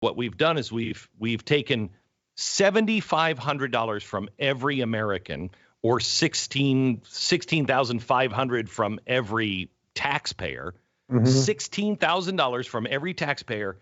what we've done is we've taken $7,500 from every American, or 16,500 from every taxpayer, $16,000 from every taxpayer,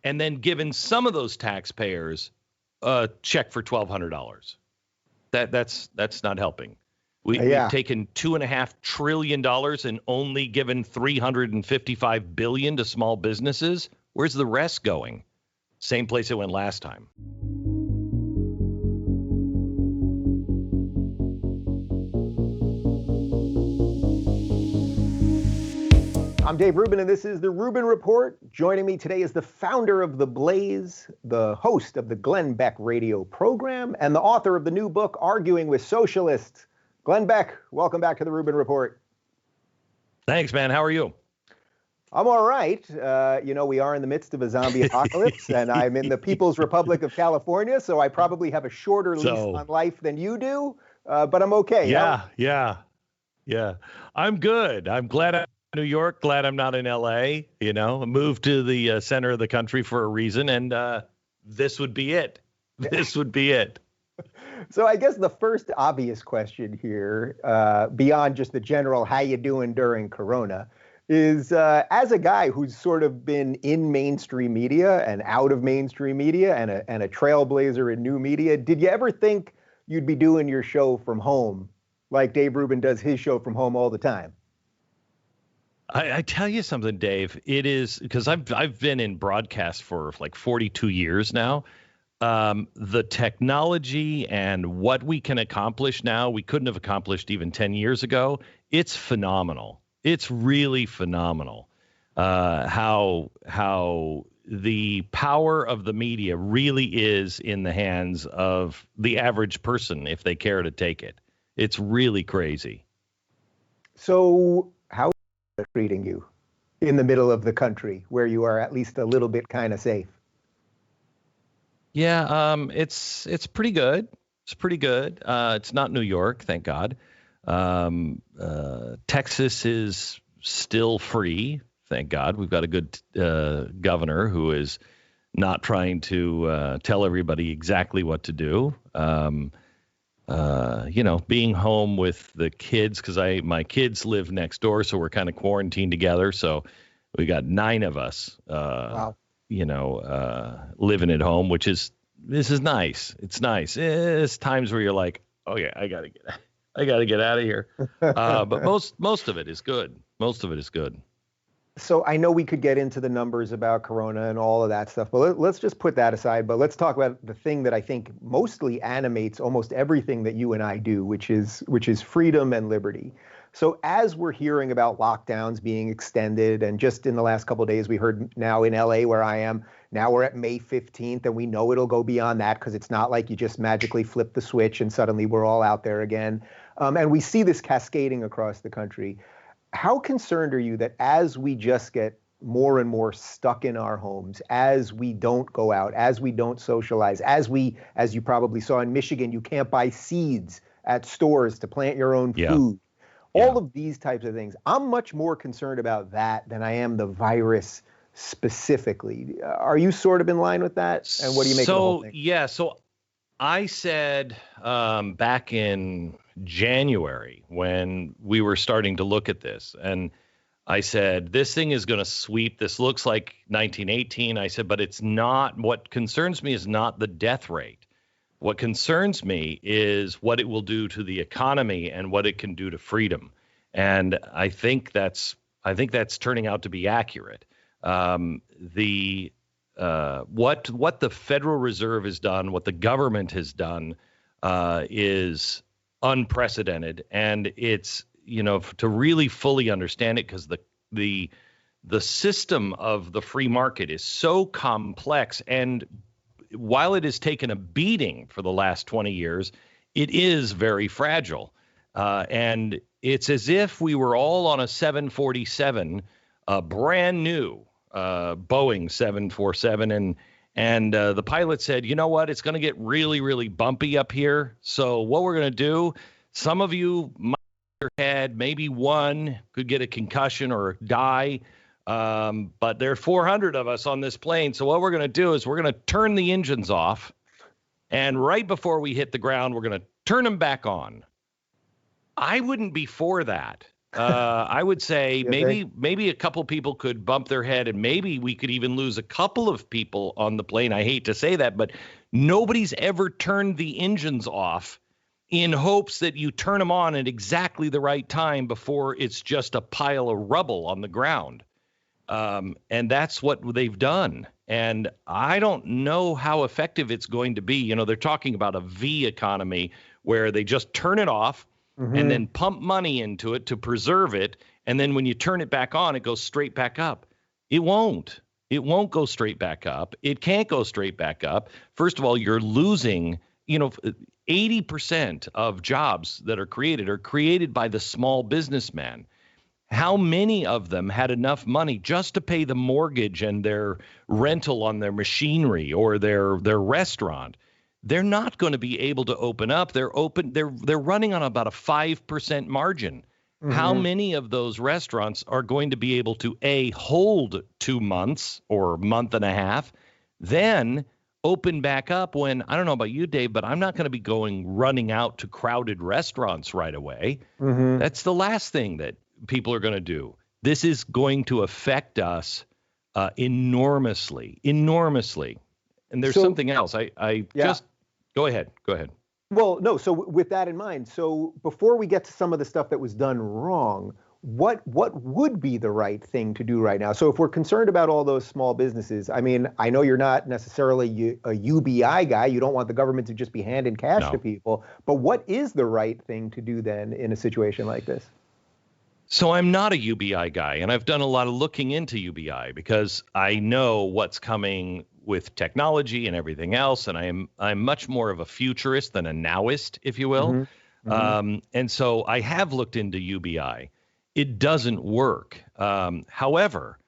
and then given some of those taxpayers a check for $1,200. That's not helping. We've taken $2.5 trillion and only given $355 billion to small businesses. Where's the rest going? Same place it went last time. I'm Dave Rubin, and this is the Rubin Report. Joining me today is the founder of The Blaze, the host of the Glenn Beck radio program, and the author of the new book, Arguing with Socialists. Glenn Beck, welcome back to the Rubin Report. Thanks, man. How are you? I'm all right. We are in the midst of a zombie apocalypse, and I'm in the People's Republic of California, so I probably have a shorter lease on life than you do, but I'm okay. Yeah. I'm good. I'm glad I'm in New York, glad I'm not in L.A., I moved to the center of the country for a reason, and this would be it. This would be it. So I guess the first obvious question here, beyond just the general how you doing during Corona, is as a guy who's sort of been in mainstream media and out of mainstream media and a trailblazer in new media, did you ever think you'd be doing your show from home like Dave Rubin does his show from home all the time? I tell you something, Dave, it is because I've been in broadcast for like 42 years now. The technology and what we can accomplish now, we couldn't have accomplished even 10 years ago. It's phenomenal. It's really phenomenal how the power of the media really is in the hands of the average person if they care to take it. It's really crazy. So how is it treating you in the middle of the country where you are at least a little bit kind of safe? Yeah, it's pretty good. It's pretty good. It's not New York, thank God. Texas is still free, thank God. We've got a good governor who is not trying to tell everybody exactly what to do. Being home with the kids, because my kids live next door, so we're kind of quarantined together. So we got 9 of us. Wow. Living at home, this is nice. It's nice. It's times where you're like, oh yeah, I gotta get out of here. But most of it is good. Most of it is good. So I know we could get into the numbers about Corona and all of that stuff, but let's just put that aside. But let's talk about the thing that I think mostly animates almost everything that you and I do, which is freedom and liberty. So as we're hearing about lockdowns being extended, and just in the last couple of days, we heard now in LA where I am, now we're at May 15th, and we know it'll go beyond that because it's not like you just magically flip the switch and suddenly we're all out there again. And we see this cascading across the country. How concerned are you that as we just get more and more stuck in our homes, as we don't go out, as we don't socialize, as you probably saw in Michigan, you can't buy seeds at stores to plant your own food. All of these types of things. I'm much more concerned about that than I am the virus specifically. Are you sort of in line with that? And what do you make of the whole thing? Yeah, so I said back in January when we were starting to look at this, and I said, this thing is going to sweep. This looks like 1918. I said, but it's not. What concerns me is not the death rate. What concerns me is what it will do to the economy and what it can do to freedom. And I think that's turning out to be accurate. What the Federal Reserve has done, what the government has done, is unprecedented. And it's, to really fully understand it, because the system of the free market is so complex, and while it has taken a beating for the last 20 years, it is very fragile. And it's as if we were all on a 747, a brand new Boeing 747, and the pilot said, you know what, it's going to get really, really bumpy up here. So what we're going to do, some of you might hit your head, maybe one could get a concussion or die. But there are 400 of us on this plane. So what we're going to do is we're going to turn the engines off. And right before we hit the ground, we're going to turn them back on. I wouldn't be for that. I would say maybe a couple people could bump their head, and maybe we could even lose a couple of people on the plane. I hate to say that, but nobody's ever turned the engines off in hopes that you turn them on at exactly the right time before it's just a pile of rubble on the ground. And that's what they've done. And I don't know how effective it's going to be. You know, they're talking about a V economy where they just turn it off and then pump money into it to preserve it. And then when you turn it back on, it goes straight back up. It won't. It won't go straight back up. It can't go straight back up. First of all, you're losing, 80% of jobs that are created by the small businessman. How many of them had enough money just to pay the mortgage and their rental on their machinery or their restaurant? They're not going to be able to open up. They're running on about a 5% margin. How many of those restaurants are going to be able to hold 2 months or a month and a half, then open back up when, I don't know about you, Dave, but I'm not going to be running out to crowded restaurants right away. That's the last thing that people are going to do. This is going to affect us enormously. And there's something else. Just go ahead. Well, no. So with that in mind, so before we get to some of the stuff that was done wrong, what would be the right thing to do right now? So if we're concerned about all those small businesses, I mean, I know you're not necessarily a UBI guy. You don't want the government to just be handing cash to people. But what is the right thing to do then in a situation like this? So I'm not a UBI guy, and I've done a lot of looking into UBI because I know what's coming with technology and everything else, and I'm much more of a futurist than a nowist, if you will. And so I have looked into UBI. It doesn't work. However,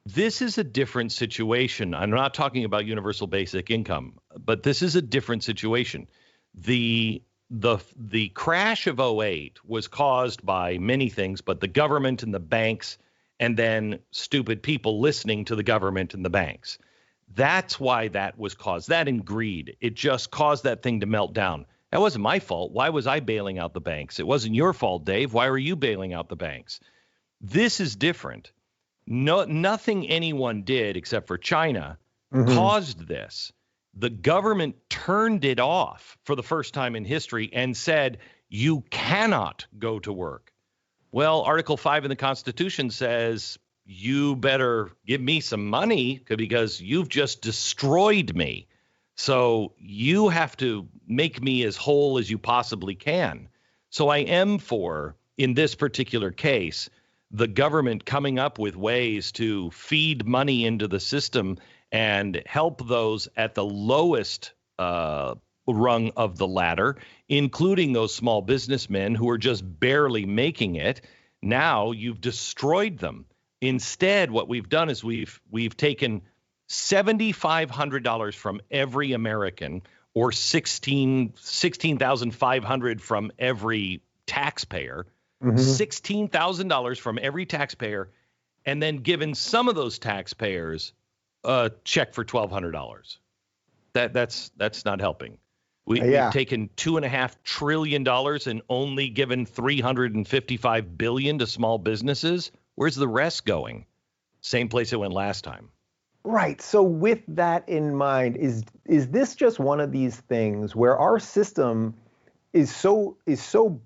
this is a different situation. I'm not talking about universal basic income, but this is a different situation. The crash of '08 was caused by many things, but the government and the banks, and then stupid people listening to the government and the banks. That's why that was caused. That and greed. It just caused that thing to melt down. That wasn't my fault. Why was I bailing out the banks? It wasn't your fault, Dave. Why were you bailing out the banks? This is different. Nothing anyone did except for China caused this. The government turned it off for the first time in history and said, you cannot go to work. Well, Article 5 in the Constitution says, you better give me some money because you've just destroyed me. So you have to make me as whole as you possibly can. So I am for, in this particular case, the government coming up with ways to feed money into the system and help those at the lowest rung of the ladder, including those small businessmen who are just barely making it. Now you've destroyed them. Instead, what we've done is we've taken $7,500 from every American, or $16,500 from every taxpayer, $16,000 from every taxpayer, and then given some of those taxpayers a check for $1,200. That's not helping. We've taken $2.5 trillion and only given $355 billion to small businesses. Where's the rest going? Same place it went last time. Right. So with that in mind, is this just one of these things where our system is so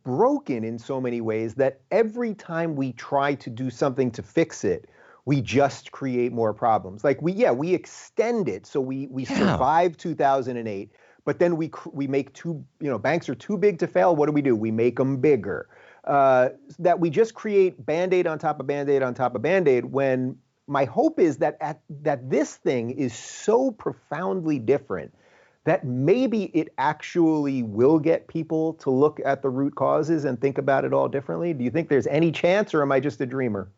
broken in so many ways that every time we try to do something to fix it, we just create more problems? Like we extend it, so we survive 2008, but then we make banks are too big to fail. What do? We make them bigger. That we just create Band-Aid on top of Band-Aid on top of Band-Aid, when my hope is that this thing is so profoundly different that maybe it actually will get people to look at the root causes and think about it all differently. Do you think there's any chance, or am I just a dreamer?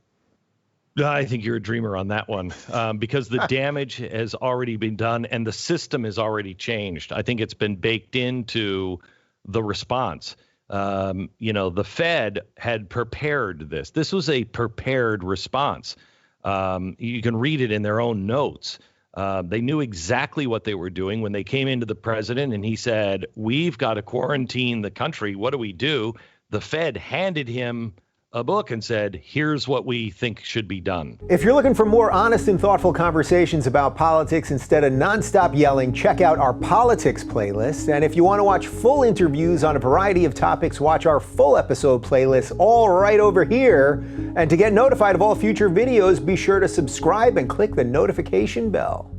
I think you're a dreamer on that one, because the damage has already been done and the system has already changed. I think it's been baked into the response. The Fed had prepared this. This was a prepared response. You can read it in their own notes. They knew exactly what they were doing when they came into the president and he said, we've got to quarantine the country. What do we do? The Fed handed him a book and said, here's what we think should be done. If you're looking for more honest and thoughtful conversations about politics instead of nonstop yelling, check out our politics playlist. And if you want to watch full interviews on a variety of topics, watch our full episode playlist all right over here. And to get notified of all future videos, be sure to subscribe and click the notification bell.